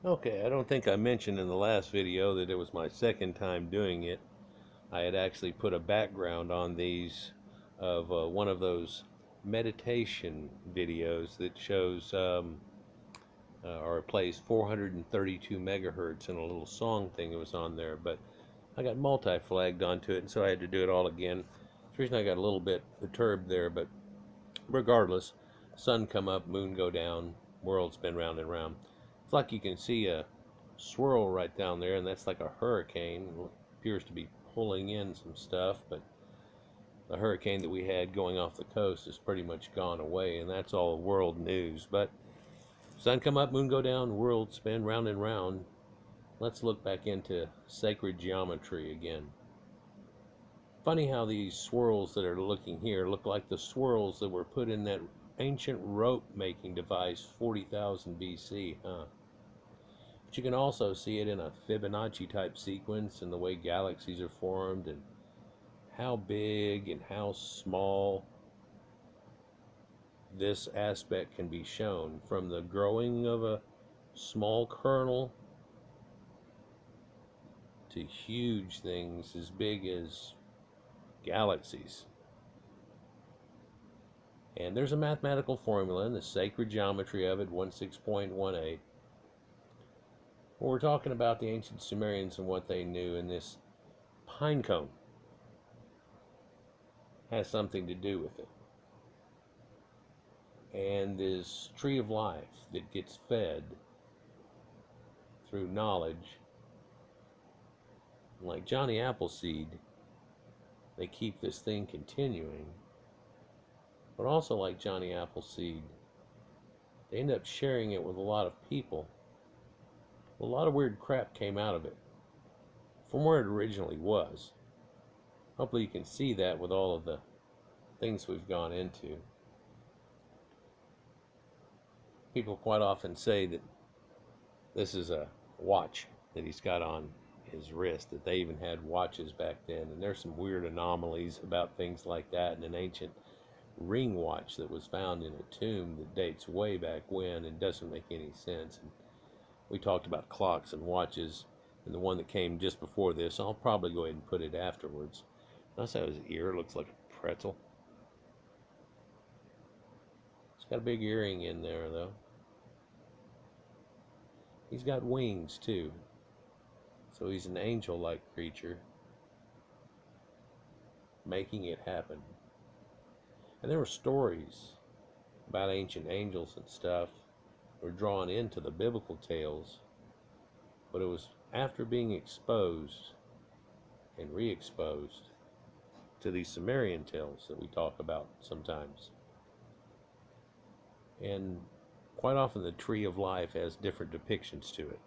Okay, I don't think I mentioned in the last video that it was my second time doing it. I had actually put a background on these of one of those meditation videos that shows or it plays 432 megahertz in a little song thing that was on there, but I got multi-flagged onto it, and so I had to do it all again. The reason I got a little bit perturbed there, but regardless, sun come up, moon go down, world spin round and round. It's like you can see a swirl right down there, and that's like a hurricane. It appears to be pulling in some stuff, but the hurricane that we had going off the coast is pretty much gone away, and that's all world news. But sun come up, moon go down, world spin round and round. Let's look back into sacred geometry again. Funny how these swirls that are looking here look like the swirls that were put in that ancient rope making device 40,000 BC, huh? But you can also see it in a Fibonacci type sequence and the way galaxies are formed and how big and how small this aspect can be shown, from the growing of a small kernel to huge things as big as galaxies. And there's a mathematical formula in the sacred geometry of it, 16.18. Well, we're talking about the ancient Sumerians and what they knew, and this pine cone has something to do with it. And this tree of life that gets fed through knowledge, like Johnny Appleseed, they keep this thing continuing. But also like Johnny Appleseed, they end up sharing it with a lot of people. A lot of weird crap came out of it from where it originally was. Hopefully you can see that with all of the things we've gone into. People quite often say that this is a watch that he's got on his wrist, that they even had watches back then, and there's some weird anomalies about things like that in an ancient ring watch that was found in a tomb that dates way back when and doesn't make any sense. And we talked about clocks and watches, and the one that came just before this, I'll probably go ahead and put it afterwards. Notice how his ear looks like a pretzel. It's got a big earring in there, though. He's got wings, too. So he's an angel-like creature, making it happen. And there were stories about ancient angels and stuff were drawn into the biblical tales, but it was after being exposed and re-exposed to these Sumerian tales that we talk about sometimes. And quite often the tree of life has different depictions to it.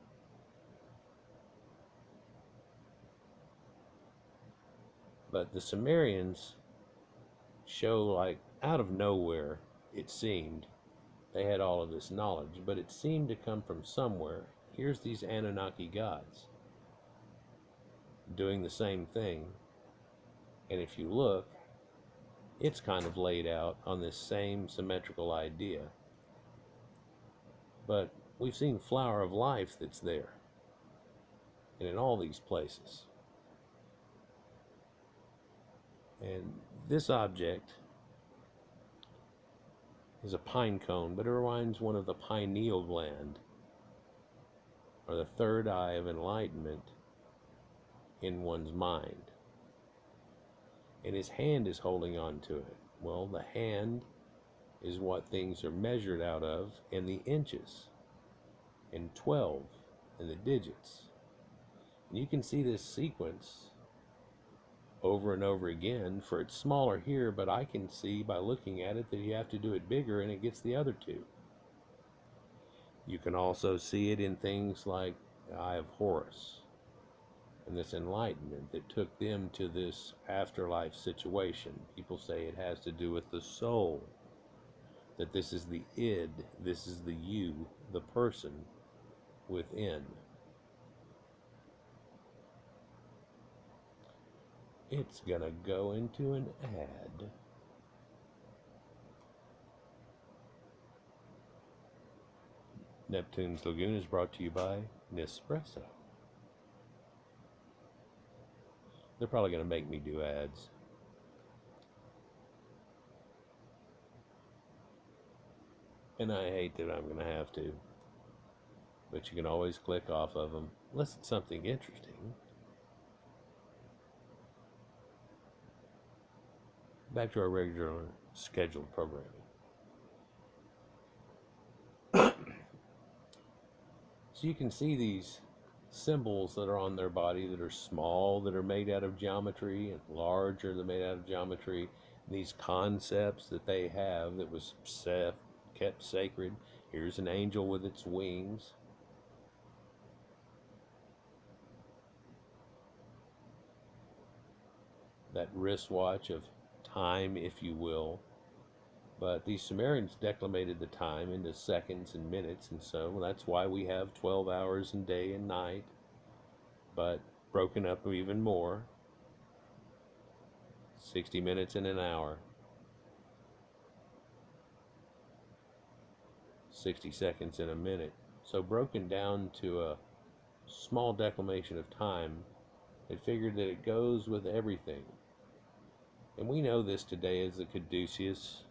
But the Sumerians show, like, out of nowhere, it seemed, they had all of this knowledge, but it seemed to come from somewhere. Here's these Anunnaki gods doing the same thing, and if you look, it's kind of laid out on this same symmetrical idea. But we've seen flower of life that's there, and in all these places. And this object is a pine cone, but it reminds one of the pineal gland, or the third eye of enlightenment in one's mind. And his hand is holding on to it. Well, the hand is what things are measured out of in the inches, and 12 in the digits. And you can see this sequence over and over again, for it's smaller here, but I can see by looking at it that you have to do it bigger and it gets the other two. You can also see it in things like the Eye of Horus and this enlightenment that took them to this afterlife situation. People say it has to do with the soul, that this is the id, this is the you, the person within. It's gonna go into an ad. Neptune's Lagoon is brought to you by Nespresso. They're probably going to make me do ads. And I hate that I'm going to have to. But you can always click off of them, unless it's something interesting. Back to our regular scheduled programming. So you can see these symbols that are on their body that are small, that are made out of geometry, and larger that are made out of geometry. And these concepts that they have that was kept sacred. Here's an angel with its wings. That wristwatch of time, if you will. But these Sumerians declimated the time into seconds and minutes, and so that's why we have 12 hours in day and night, but broken up even more. 60 minutes in an hour. 60 seconds in a minute. So broken down to a small declination of time, it figured that it goes with everything. And we know this today as the caduceus.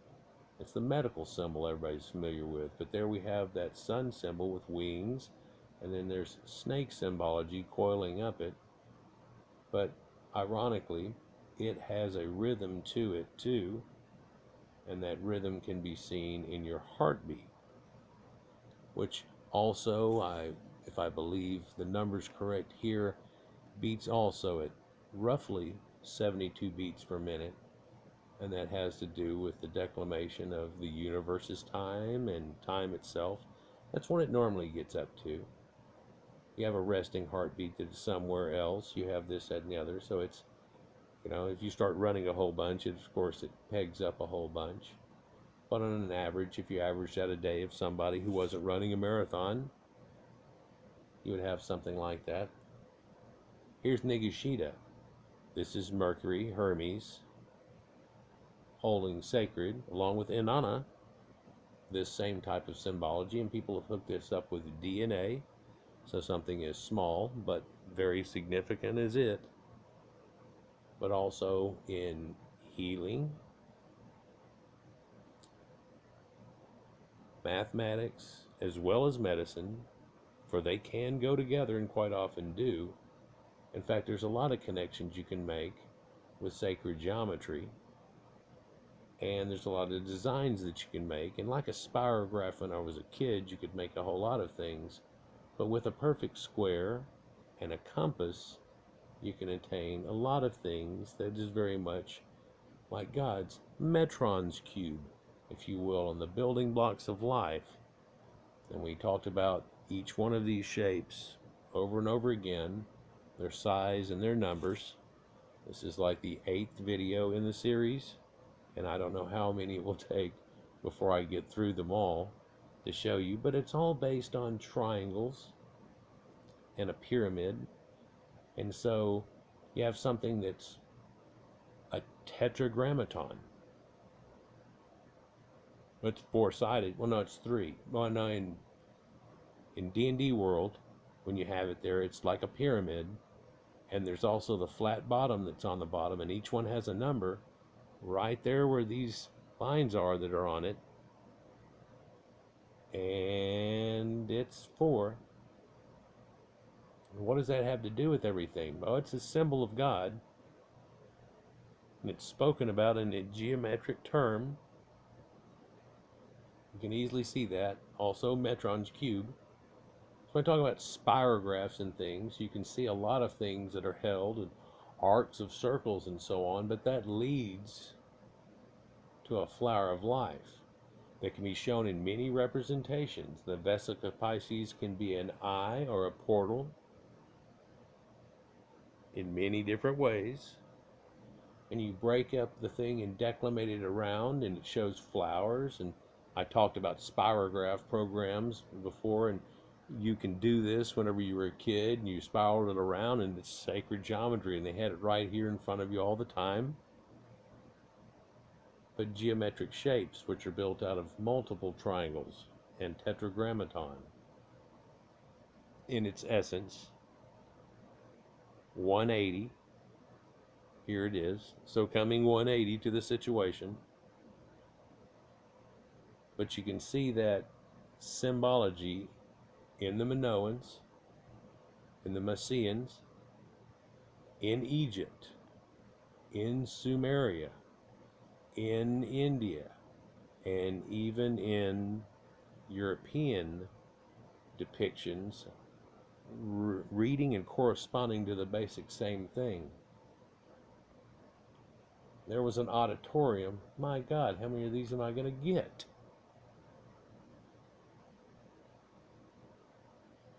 It's the medical symbol everybody's familiar with. But there we have that sun symbol with wings. And then there's snake symbology coiling up it. But ironically, it has a rhythm to it too. And that rhythm can be seen in your heartbeat. Which also, if I believe the numbers correct here, beats also at roughly 72 beats per minute. And that has to do with the declination of the universe's time and time itself. That's what it normally gets up to. You have a resting heartbeat that is somewhere else. You have this, that, and the other. So it's, if you start running a whole bunch, of course, it pegs up a whole bunch. But on an average, if you averaged out a day of somebody who wasn't running a marathon, you would have something like that. Here's Nigashita. This is Mercury, Hermes, holding sacred, along with Inanna, this same type of symbology, and people have hooked this up with DNA, so something as small but very significant as it, but also in healing, mathematics, as well as medicine, for they can go together and quite often do. In fact, there's a lot of connections you can make with sacred geometry. And there's a lot of designs that you can make. And like a spirograph when I was a kid, you could make a whole lot of things. But with a perfect square and a compass, you can attain a lot of things that is very much like God's Metron's cube, if you will, on the building blocks of life. And we talked about each one of these shapes over and over again, their size and their numbers. This is like the 8th video in the series. And I don't know how many it will take before I get through them all to show you, but it's all based on triangles and a pyramid. And so you have something that's a tetragrammaton. It's four-sided. Well, no, it's three. Well, no, in D&D world, when you have it there, it's like a pyramid. And there's also the flat bottom that's on the bottom, and each one has a number. Right there where these lines are that are on it, and it's 4. And what does that have to do with everything? Well, it's a symbol of God, and it's spoken about in a geometric term. You can easily see that. Also, Metron's cube. So when I talk about spirographs and things, you can see a lot of things that are held, and arcs of circles and so on, but that leads to a flower of life that can be shown in many representations. The Vesica Pisces can be an eye or a portal in many different ways. And you break up the thing and declimate it around, and it shows flowers. And I talked about spirograph programs before, and you can do this whenever you were a kid, and you spiraled it around, and it's sacred geometry, and they had it right here in front of you all the time. But geometric shapes, which are built out of multiple triangles and tetragrammaton. in its essence. 180. Here it is. So coming 180 to the situation. But you can see that symbology in the Minoans, in the Mycenaeans, in Egypt, in Sumeria, in India, and even in European depictions, reading and corresponding to the basic same thing. There was an auditorium. My God, how many of these am I going to get?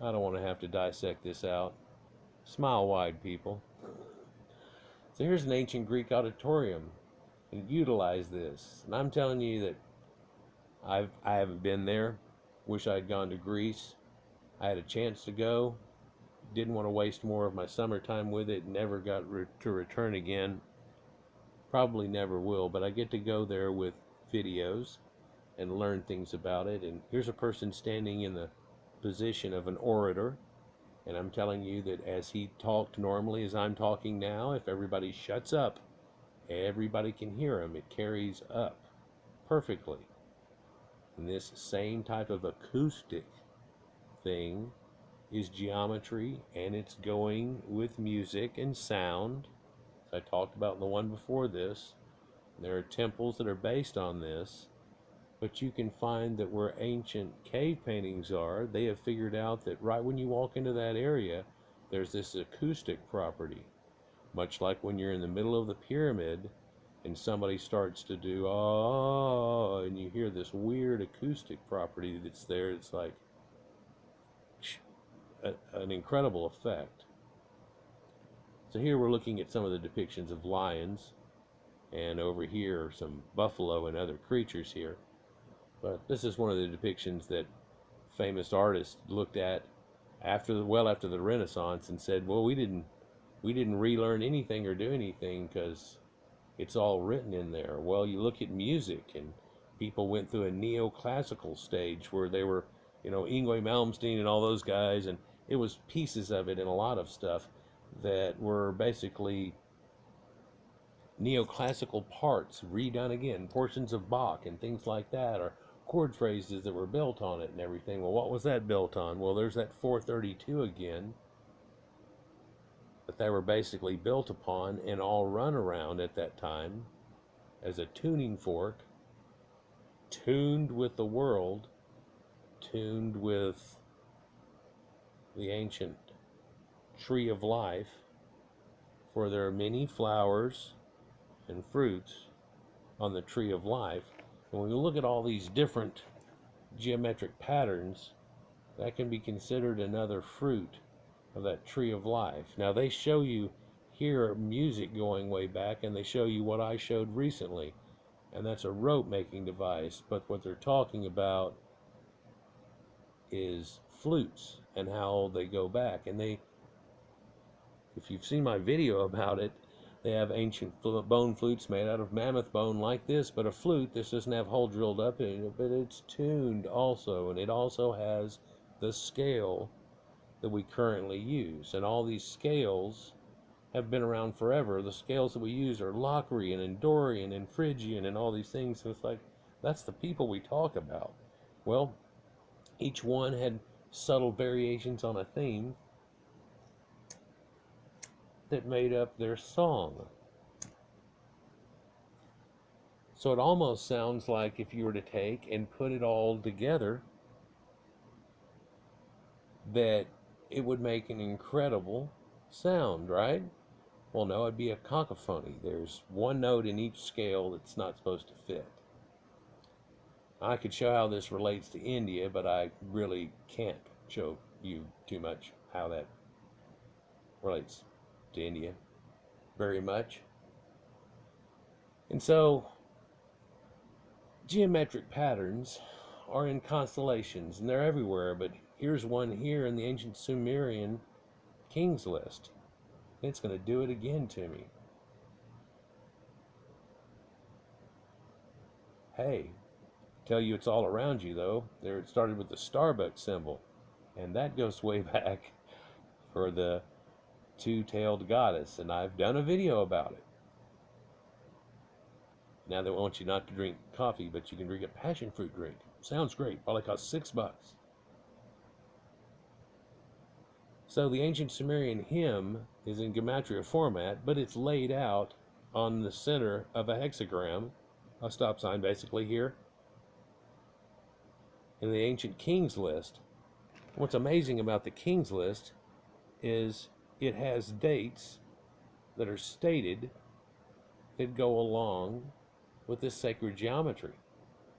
I don't want to have to dissect this out. Smile wide, people. So here's an ancient Greek auditorium, and utilize this. And I'm telling you that I haven't been there. Wish I'd gone to Greece. I had a chance to go. Didn't want to waste more of my summertime with it. Never got to return again. Probably never will, but I get to go there with videos and learn things about it. And here's a person standing in the position of an orator. And I'm telling you that as he talked normally as I'm talking now, if everybody shuts up, everybody can hear him. It carries up perfectly. And this same type of acoustic thing is geometry, and it's going with music and sound. As I talked about in the one before this, there are temples that are based on this, but you can find that where ancient cave paintings are, they have figured out that right when you walk into that area, there's this acoustic property. Much like when you're in the middle of the pyramid and somebody starts to do, oh, and you hear this weird acoustic property that's there. It's like an incredible effect. So here we're looking at some of the depictions of lions, and over here are some buffalo and other creatures here. But this is one of the depictions that famous artists looked at after the Renaissance and said, well, we didn't relearn anything or do anything because it's all written in there. Well, you look at music, and people went through a neoclassical stage where they were, Yngwie Malmsteen and all those guys, and it was pieces of it and a lot of stuff that were basically neoclassical parts redone again, portions of Bach and things like that, or chord phrases that were built on it and everything. Well, what was that built on? Well, there's that 432 again, that they were basically built upon and all run around at that time as a tuning fork, tuned with the world, tuned with the ancient tree of life, for there are many flowers and fruits on the tree of life. And when you look at all these different geometric patterns, that can be considered another fruit of that tree of life. Now they show you here music going way back, and they show you what I showed recently, and that's a rope making device. But what they're talking about is flutes and how they go back. And they, if you've seen my video about it, they have ancient bone flutes made out of mammoth bone like this, but a flute, this doesn't have hole drilled up in it, but it's tuned also, and it also has the scale that we currently use. And all these scales have been around forever. The scales that we use are Locrian and Dorian and Phrygian and all these things. So it's like, that's the people we talk about. Well, each one had subtle variations on a theme that made up their song. So it almost sounds like if you were to take and put it all together, that it would make an incredible sound, right? Well, no, it'd be a cacophony. There's one note in each scale that's not supposed to fit. I could show how this relates to India, but I really can't show you too much how that relates to India very much. And so geometric patterns are in constellations, and they're everywhere, but here's one here in the ancient Sumerian king's list. It's going to do it again to me. Hey, tell you it's all around you though. There, it started with the Starbucks symbol. And that goes way back for the two-tailed goddess, and I've done a video about it. Now they want you not to drink coffee, but you can drink a passion fruit drink. Sounds great. Probably costs $6. So the ancient Sumerian hymn is in gematria format, but it's laid out on the center of a hexagram, a stop sign basically here, in the ancient kings list. What's amazing about the kings list is it has dates that are stated that go along with this sacred geometry.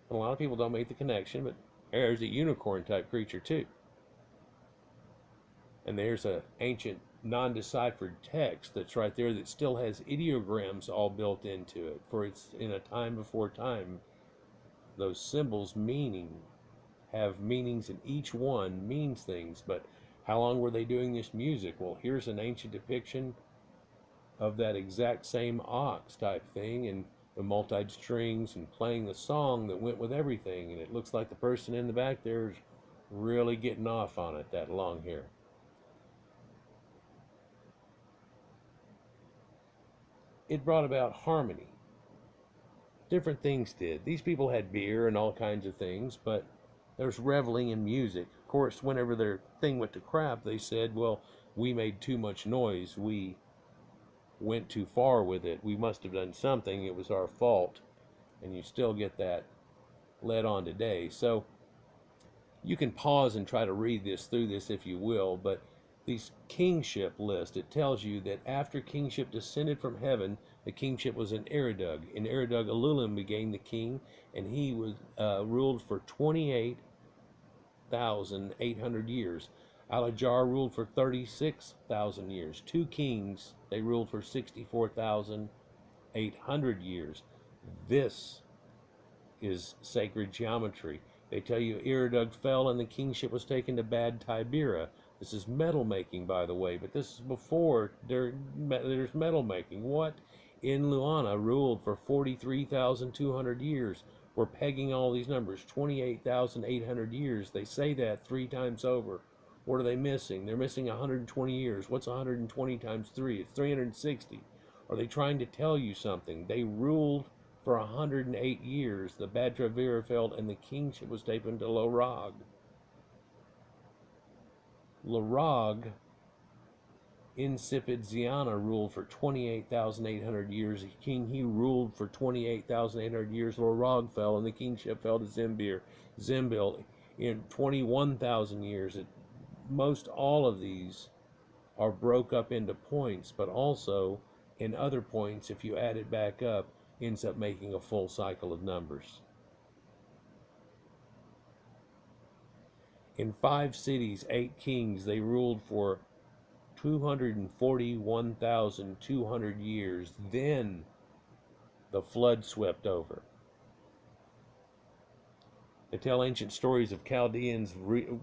And a lot of people don't make the connection, but there's a unicorn type creature too. And there's an ancient non-deciphered text that's right there that still has ideograms all built into it, for it's in a time before time. Those symbols have meanings, and each one means things. But how long were they doing this music? Well, here's an ancient depiction of that exact same ox type thing, and the multi strings and playing the song that went with everything. And it looks like the person in the back there is really getting off on it, that long hair. It brought about harmony. Different things did. These people had beer and all kinds of things, but there's reveling in music. Of course, whenever their thing went to crap, they said, well, we made too much noise. We went too far with it. We must have done something. It was our fault. And you still get that led on today. So you can pause and try to read this through this if you will, but these kingship list, it tells you that after kingship descended from heaven, the kingship was in Eridug. In Eridug, Alulim became the king, and he was ruled for 28,800 years. Alajar ruled for 36,000 years. Two kings, they ruled for 64,800 years. This is sacred geometry. They tell you Eridug fell and the kingship was taken to Bad Tibera. This is metal making, by the way, but this is before there's metal making. What in Luana ruled for 43,200 years? We're pegging all these numbers, 28,800 years. They say that 3 times over. What are they missing? They're missing 120 years. What's 120 times 3? It's 360. Are they trying to tell you something? They ruled for 108 years. The Bad Tibera fell and the kingship was taken to Lorag. Lorag, insipid Ziana, ruled for 28,800 years. The king he ruled for 28,800 years. Lorag fell and the kingship fell to Zimbil in 21,000 years. Most all of these are broke up into points, but also in other points, if you add it back up, ends up making a full cycle of numbers. In 5 cities, 8 kings, they ruled for 241,200 years. Then the flood swept over. They tell ancient stories of Chaldeans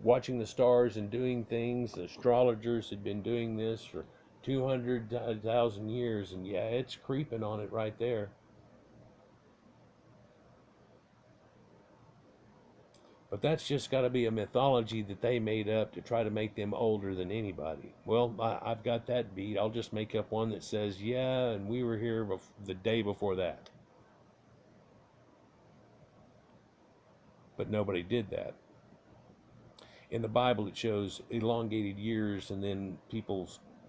watching the stars and doing things. The astrologers had been doing this for 200,000 years, and yeah, it's creeping on it right there. But that's just got to be a mythology that they made up to try to make them older than anybody. Well, I've got that beat. I'll just make up one that says, yeah, and we were here the day before that. But nobody did that. In the Bible, it shows elongated years, and then people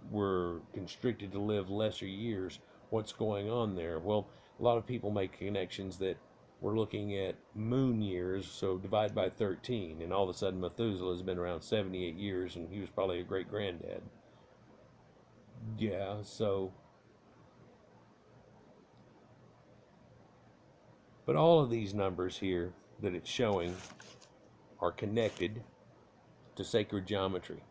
were constricted to live lesser years. What's going on there? Well, a lot of people make connections that we're looking at moon years, so divide by 13, and all of a sudden Methuselah has been around 78 years, and he was probably a great granddad. Yeah, so. But all of these numbers here that it's showing are connected to sacred geometry.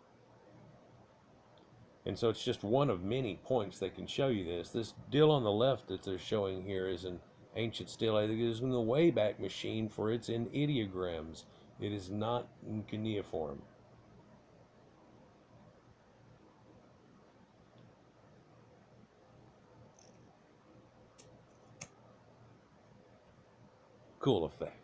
And so it's just one of many points that can show you this. This dill on the left that they're showing here is an ancient still. I think it is in the Wayback Machine, for it's in ideograms. It is not in cuneiform. Cool effect.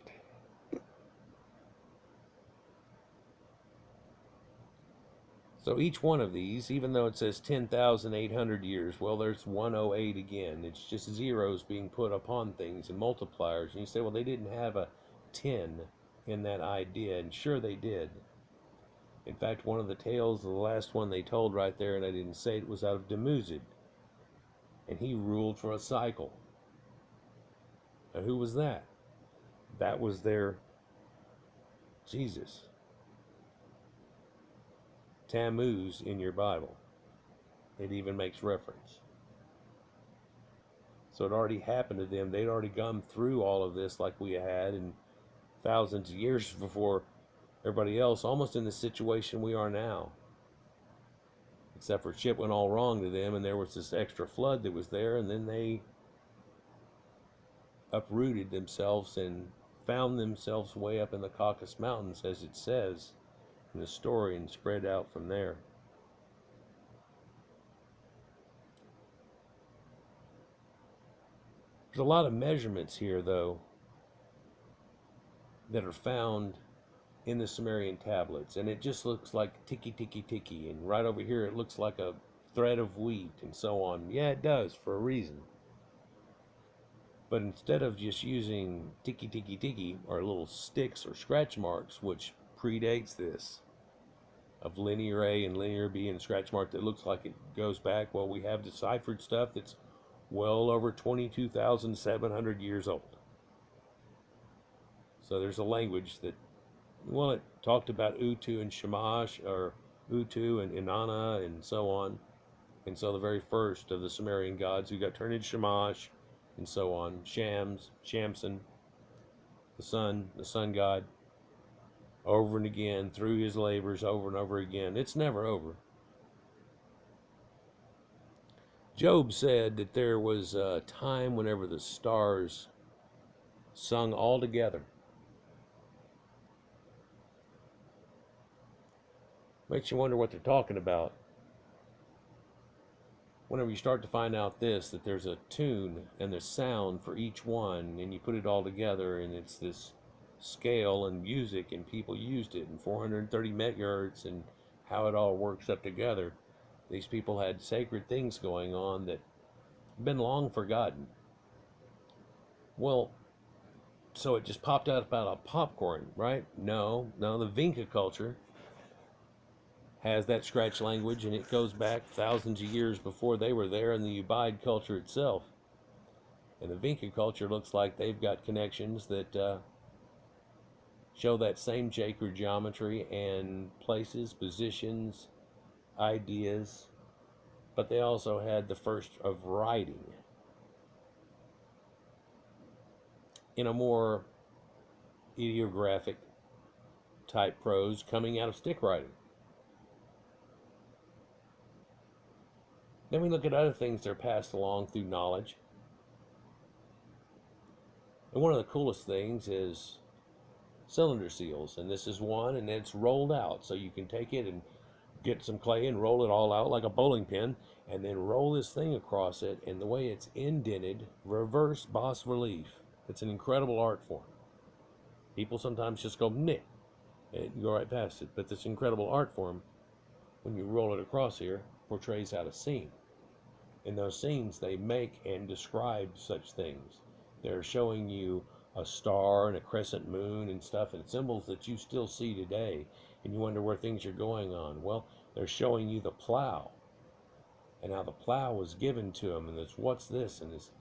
So each one of these, even though it says 10,800 years, well, there's 108 again. It's just zeros being put upon things and multipliers. And you say, well, they didn't have a 10 in that idea. And sure they did. In fact, one of the tales, the last one they told right there, and I didn't say it, was out of Demuzid. And he ruled for a cycle. Now, who was that? That was their Jesus. Tammuz in your Bible. It even makes reference. So it already happened to them. They'd already gone through all of this like we had, and thousands of years before everybody else, almost in the situation we are now. Except for shit went all wrong to them, and there was this extra flood that was there, and then they uprooted themselves and found themselves way up in the Caucasus Mountains, as it says in the story, and spread out from there. There's a lot of measurements here, though, that are found in the Sumerian tablets, and it just looks like ticky, ticky, ticky, and right over here it looks like a thread of wheat, and so on. Yeah, it does, for a reason. But instead of just using ticky, ticky, ticky, or little sticks or scratch marks, which predates this, of linear A and linear B and scratch mark that looks like it goes back, well, we have deciphered stuff that's well over 22,700 years old. So there's a language that, well, it talked about Utu and Shamash, or Utu and Inanna, and so on. And so the very first of the Sumerian gods who got turned into Shamash, and so on, Shams, Shamson, the sun god, over and again, through his labors, over and over again. It's never over. Job said that there was a time whenever the stars sung all together. Makes you wonder what they're talking about. Whenever you start to find out this, that there's a tune and the sound for each one, and you put it all together, and it's this scale and music, and people used it, and 430 megahertz, and how it all works up together. These people had sacred things going on that have been long forgotten. Well, so it just popped out of popcorn, right? No, the Vinca culture has that scratch language, and it goes back thousands of years before they were there, in the Ubaid culture itself. And the Vinca culture looks like they've got connections that show that same sacred geometry and places, positions, ideas, but they also had the first of writing in a more ideographic type prose coming out of stick writing. Then we look at other things that are passed along through knowledge. And one of the coolest things is cylinder seals. And this is one, and it's rolled out. So you can take it and get some clay and roll it all out like a bowling pin, and then roll this thing across it. And the way it's indented, reverse bas relief. It's an incredible art form. People sometimes just go, meh, and go right past it. But this incredible art form, when you roll it across here, portrays out a scene. In those scenes, they make and describe such things. They're showing you a star and a crescent moon and stuff, and symbols that you still see today, and you wonder where things are going on. Well, they're showing you the plow, and how the plow was given to them, and this, what's this, and this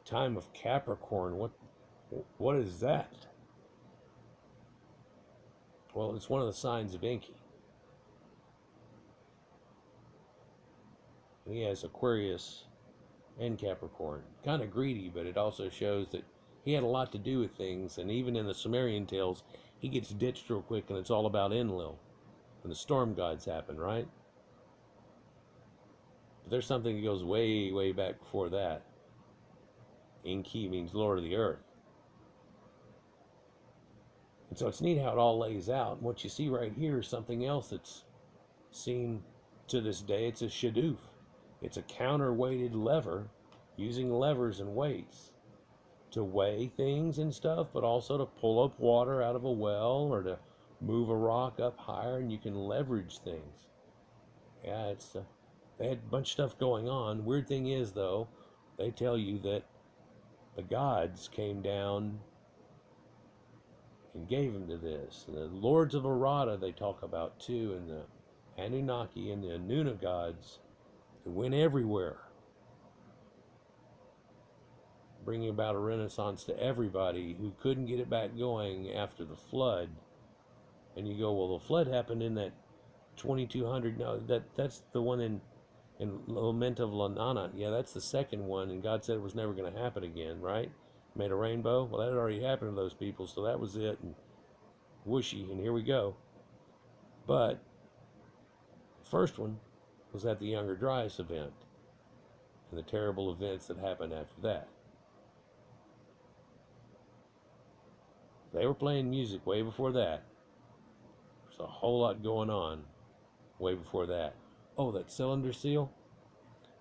time of Capricorn, what is that? Well, it's one of the signs of Enki. And he has Aquarius and Capricorn. Kind of greedy, but it also shows that he had a lot to do with things. And even in the Sumerian tales, he gets ditched real quick, and it's all about Enlil. And the storm gods happen, right? But there's something that goes way, way back before that. Enki means Lord of the Earth. And so it's neat how it all lays out. And what you see right here is something else that's seen to this day. It's a shadoof. It's a counterweighted lever, using levers and weights to weigh things and stuff, but also to pull up water out of a well, or to move a rock up higher, and you can leverage things. Yeah, it's they had a bunch of stuff going on. Weird thing is, though, they tell you that the gods came down and gave him to this. And the lords of Arata they talk about too, and the Anunnaki and the Anuna gods who went everywhere, bringing about a renaissance to everybody who couldn't get it back going after the flood. And you go, well, the flood happened in that 2200. No, that's the one in Lament of Lanana. Yeah, that's the second one, and God said it was never going to happen again, right? Made a rainbow. Well, that had already happened to those people, so that was it. And whooshy, and here we go. But the first one was at the Younger Dryas event, and the terrible events that happened after that. They were playing music way before that. There's a whole lot going on way before that. Oh, that cylinder seal?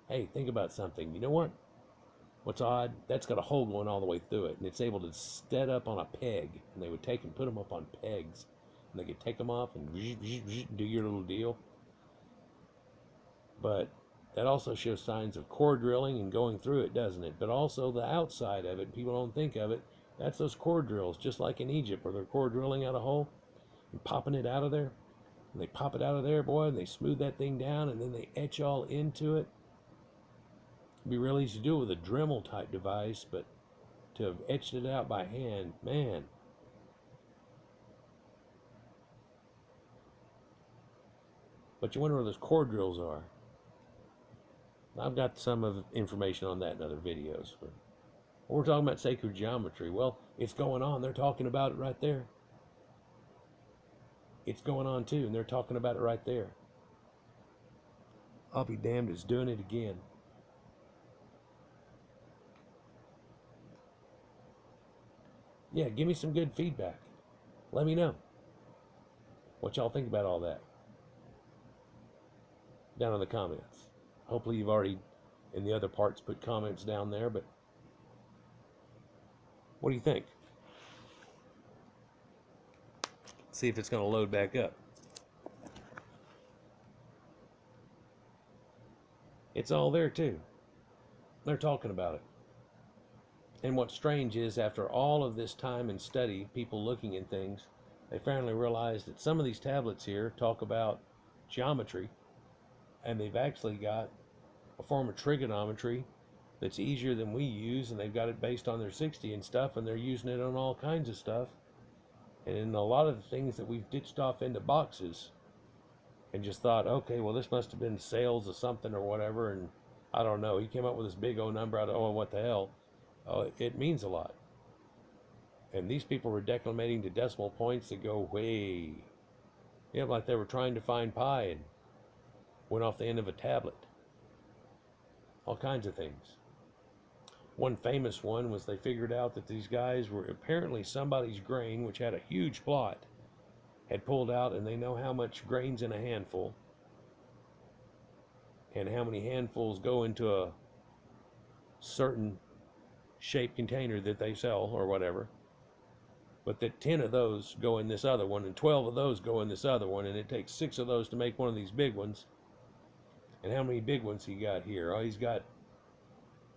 Hey, think about something. You know what? What's odd? That's got a hole going all the way through it, and it's able to stand up on a peg. And they would take and put them up on pegs, and they could take them off and do your little deal. But that also shows signs of core drilling and going through it, doesn't it? But also the outside of it, people don't think of it. That's those core drills, just like in Egypt, where they're core drilling out a hole and popping it out of there. And they pop it out of there, boy, and they smooth that thing down, and then they etch all into it. It'd be real easy to do it with a Dremel type device, but to have etched it out by hand, man. But you wonder where those core drills are. I've got some of information on that in other videos. But we're talking about sacred geometry. Well, it's going on. They're talking about it right there. It's going on too, and they're talking about it right there. I'll be damned, it's doing it again. Yeah, give me some good feedback. Let me know what y'all think about all that down in the comments. Hopefully you've already, in the other parts, put comments down there, but what do you think? See if it's going to load back up. It's all there too. They're talking about it. And what's strange is, after all of this time and study, people looking at things, they finally realized that some of these tablets here talk about geometry, and they've actually got a form of trigonometry that's easier than we use, and they've got it based on their 60 and stuff, and they're using it on all kinds of stuff. And in a lot of the things that we've ditched off into boxes and just thought, okay, well, this must have been sales of something or whatever, and I don't know, he came up with this big O number out of, oh, what the hell. It means a lot. And these people were declimating to decimal points that go way, like they were trying to find pi and went off the end of a tablet. All kinds of things. One famous one was they figured out that these guys were apparently somebody's grain, which had a huge plot, had pulled out, and they know how much grain's in a handful and how many handfuls go into a certain shaped container that they sell or whatever, but that 10 of those go in this other one and 12 of those go in this other one, and it takes 6 of those to make one of these big ones. And how many big ones he got here? Oh, he's got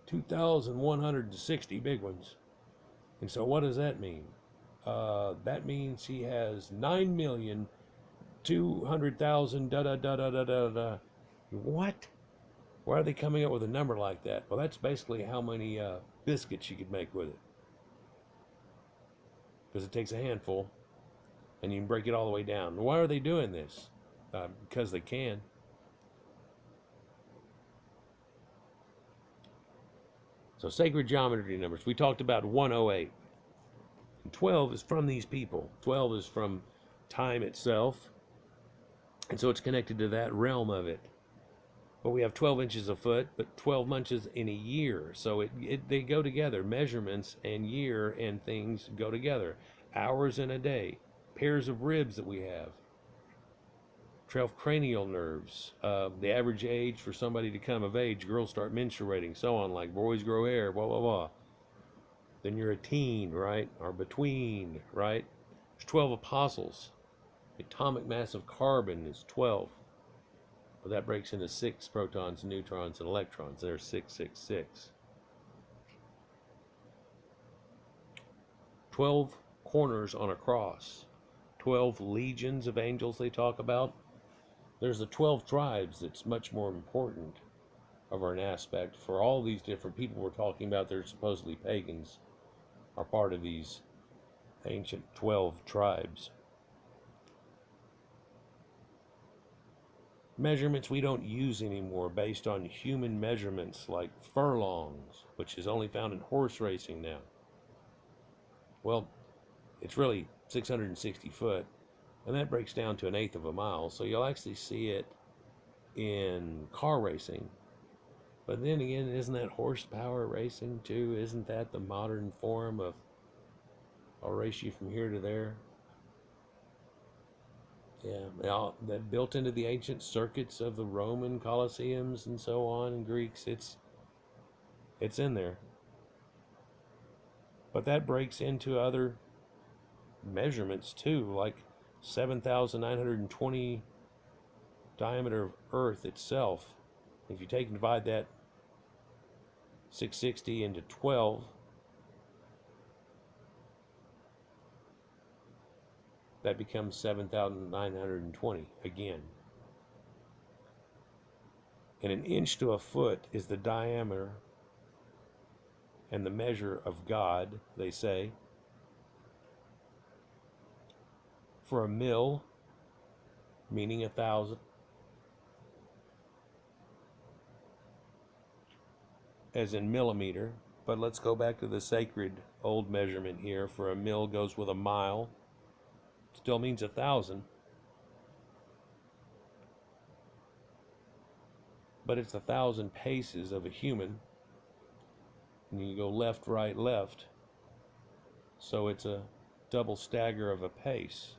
2,160 big ones. And so what does that mean? That means he has 9,200,000 da da da da da da da. What? Why are they coming up with a number like that? Well, that's basically how many biscuits you could make with it. Because it takes a handful, and you can break it all the way down. Why are they doing this? Because they can. So sacred geometry numbers. We talked about 108. And 12 is from these people. 12 is from time itself. And so it's connected to that realm of it. But we have 12 inches a foot, but 12 months in a year. So they go together. Measurements and year and things go together. Hours in a day. Pairs of ribs that we have. 12 cranial nerves. The average age for somebody to come of age. Girls start menstruating, so on, like boys grow hair, blah, blah, blah. Then you're a teen, right? Or between, right? There's 12 apostles. The atomic mass of carbon is 12. Well, that breaks into 6 protons, neutrons, and electrons. There's 666. 12 corners on a cross. 12 legions of angels they talk about. There's the 12 tribes that's much more important of an aspect for all these different people we're talking about. They're supposedly pagans, are part of these ancient 12 tribes. Measurements we don't use anymore based on human measurements like furlongs, which is only found in horse racing now. Well, it's really 660 foot, and that breaks down to 1/8 of a mile, so you'll actually see it in car racing. But then again, isn't that horsepower racing too? Isn't that the modern form of I'll race you from here to there? Yeah, that built into the ancient circuits of the Roman Colosseums and so on, and Greeks, it's in there. But that breaks into other measurements too, like 7,920 diameter of Earth itself. If you take and divide that 660 into 12, that becomes 7,920 again. And 1 inch to a foot is the diameter and the measure of God, they say. For a mil, meaning 1,000, as in millimeter. But let's go back to the sacred old measurement here. For a mil goes with a mile. Still means 1,000. But it's 1,000 paces of a human. And you go left, right, left. So it's a double stagger of a pace.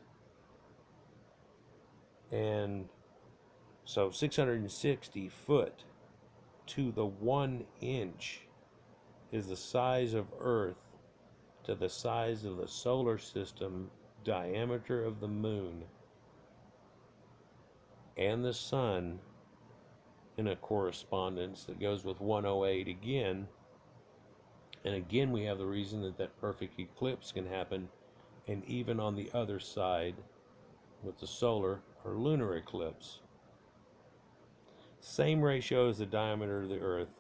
And so 660 foot to the 1 inch is the size of Earth to the size of the solar system diameter of the moon and the sun, in a correspondence that goes with 108 again. And again, we have the reason that that perfect eclipse can happen, and even on the other side with the solar or lunar eclipse. Same ratio as the diameter of the Earth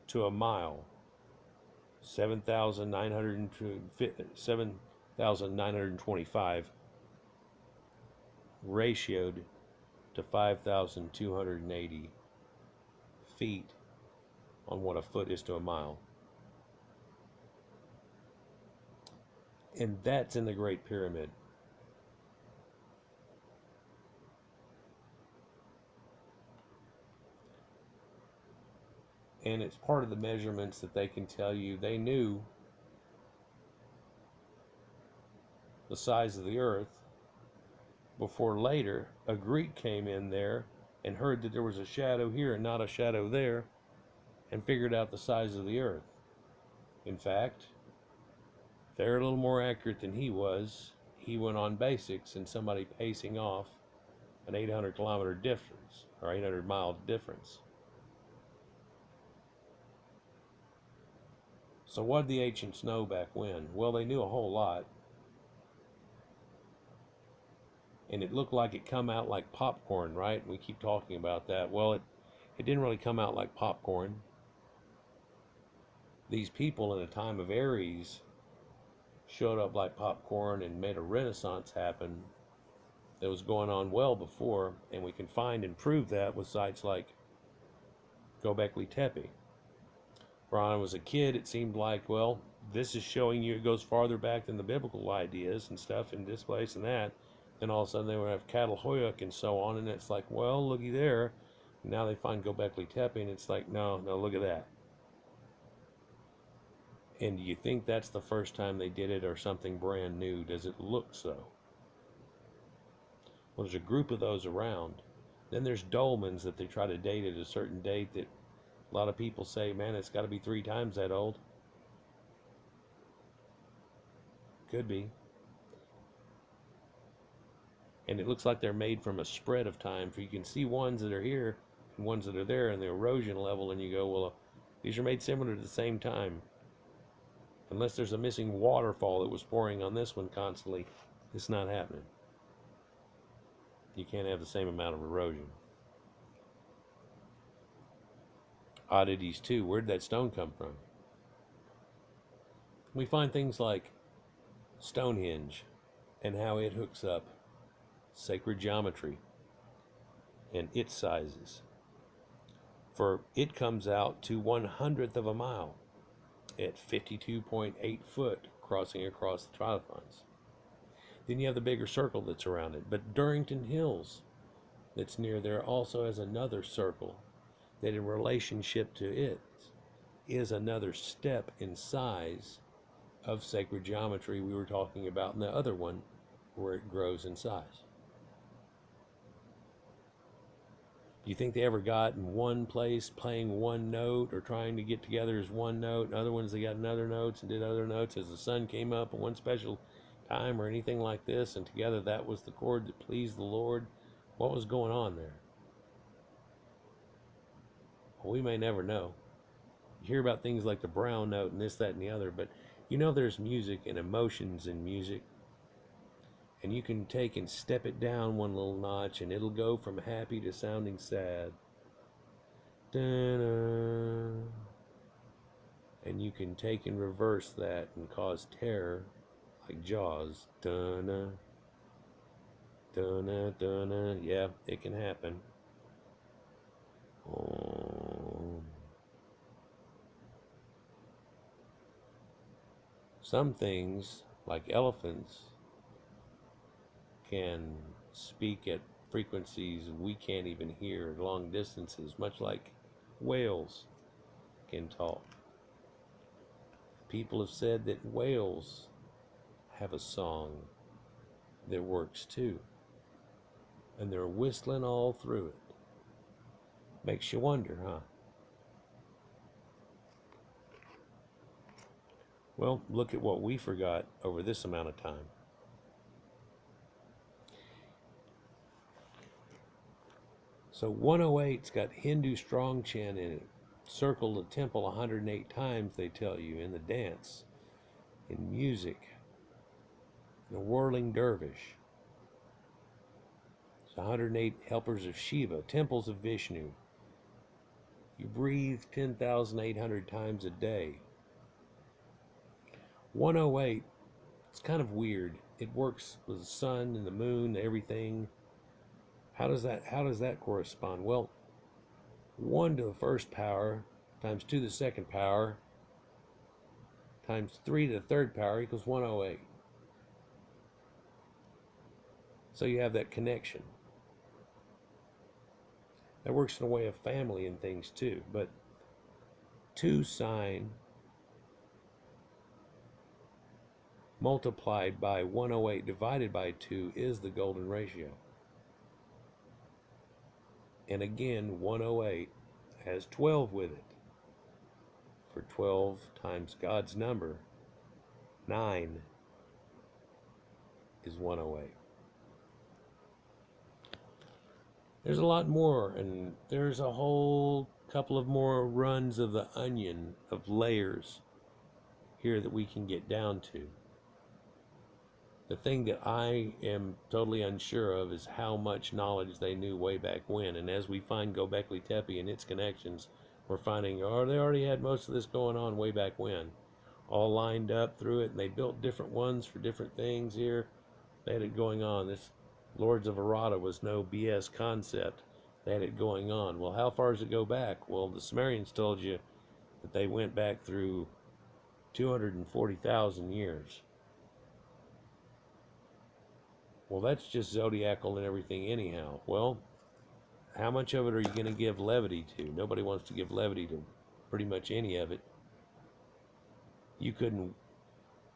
to a mile. 7,925 ratioed to 5,280 feet on what a foot is to a mile. And that's in the Great Pyramid. And it's part of the measurements that they can tell you. They knew the size of the Earth before later a Greek came in there and heard that there was a shadow here and not a shadow there, and figured out the size of the Earth. In fact, they're a little more accurate than he was. He went on basics and somebody pacing off an 800 kilometer difference, or 800 mile difference. So what did the ancients know back when? Well, they knew a whole lot. And it looked like it come out like popcorn, right? We keep talking about that. Well, it didn't really come out like popcorn. These people in a time of Aries showed up like popcorn and made a renaissance happen that was going on well before, and we can find and prove that with sites like Göbekli Tepe. When I was a kid, it seemed like, well, this is showing you it goes farther back than the biblical ideas and stuff, and this place and that. Then all of a sudden they would have Catalhoyuk and so on, and it's like, well, looky there. And now they find Göbekli Tepe, and it's like, no, look at that. And do you think that's the first time they did it or something brand new? Does it look so? Well, there's a group of those around. Then there's dolmens that they try to date at a certain date that a lot of people say, man, it's got to be 3 times that old. Could be. And it looks like they're made from a spread of time. For you can see ones that are here and ones that are there and the erosion level, and you go, well, these are made similar to the same time. Unless there's a missing waterfall that was pouring on this one constantly, it's not happening. You can't have the same amount of erosion. Oddities too. Where'd that stone come from? We find things like Stonehenge and how it hooks up sacred geometry and its sizes. For it comes out to 1/100th of a mile at 52.8 foot crossing across the trilithons. Then you have the bigger circle that's around it. But Durrington Hills, that's near there, also has another circle that in relationship to it is another step in size of sacred geometry we were talking about in the other one where it grows in size. You think they ever got in one place playing one note or trying to get together as one note, and other ones they got another notes and did other notes as the sun came up at one special time or anything like this, and together that was the chord that pleased the Lord? What was going on there? Well, we may never know. You hear about things like the brown note and this, that, and the other, but you know there's music and emotions in music, and you can take and step it down one little notch and it'll go from happy to sounding sad. Da-na. And you can take and reverse that and cause terror like Jaws. Da-na, da-na, da-na. Yeah, it can happen. Oh. Some things, like elephants, can speak at frequencies we can't even hear at long distances, much like whales can talk. People have said that whales have a song that works too, and they're whistling all through it. Makes you wonder, huh? Well, look at what we forgot over this amount of time. So 108's got Hindu strong chant in it. Circle the temple 108 times, they tell you, in the dance, in music, in a whirling dervish. It's 108 helpers of Shiva, temples of Vishnu. You breathe 10,800 times a day. 108, it's kind of weird. It works with the sun and the moon, everything. How does that correspond? Well, 1 to the first power times 2 to the second power times 3 to the third power equals 108. So you have that connection. That works in a way of family and things too. But 2 sine multiplied by 108 divided by 2 is the golden ratio. And again, 108 has 12 with it. For 12 times God's number, 9 is 108. There's a lot more, and there's a whole couple of more runs of the onion of layers here that we can get down to. The thing that I am totally unsure of is how much knowledge they knew way back when. And as we find Göbekli Tepe and its connections, we're finding, oh, they already had most of this going on way back when. All lined up through it, and they built different ones for different things here. They had it going on. This Lords of Arata was no BS concept. They had it going on. Well, how far does it go back? Well, the Sumerians told you that they went back through 240,000 years. Well, that's just zodiacal and everything anyhow. Well, how much of it are you going to give levity to? Nobody wants to give levity to pretty much any of it. You couldn't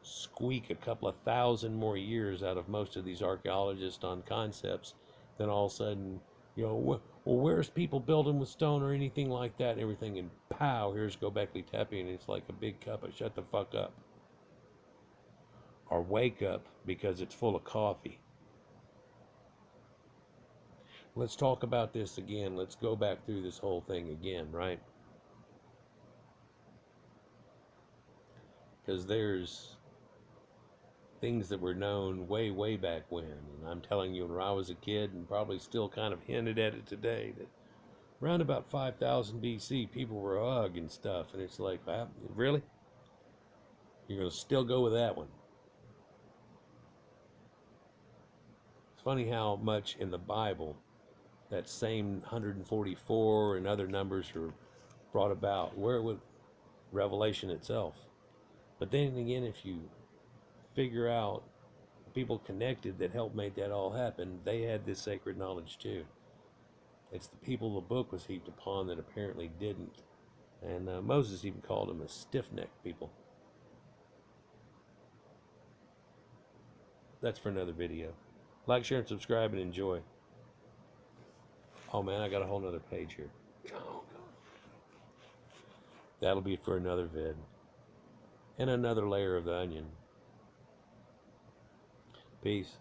squeak a couple of thousand more years out of most of these archaeologists on concepts, then all of a sudden, well, where's people building with stone or anything like that and everything, and pow, here's Göbekli Tepe, and it's like a big cup of shut the fuck up. Or wake up because it's full of coffee. let's talk about this again. Let's go back through this whole thing again, right? Because there's things that were known way, way back when. And I'm telling you, when I was a kid, and probably still kind of hinted at it today, that around about 5000 BC, people were hugging stuff. And it's like, wow, really? You're going to still go with that one? It's funny how much in the Bible that same 144 and other numbers are brought about. Where with Revelation itself? But then again, if you figure out people connected that helped make that all happen, they had this sacred knowledge too. It's the people the book was heaped upon that apparently didn't. And Moses even called them a stiff-necked people. That's for another video. Like, share, and subscribe, and enjoy. Oh man, I got a whole nother page here. Oh, God. That'll be for another vid. And another layer of the onion. Peace.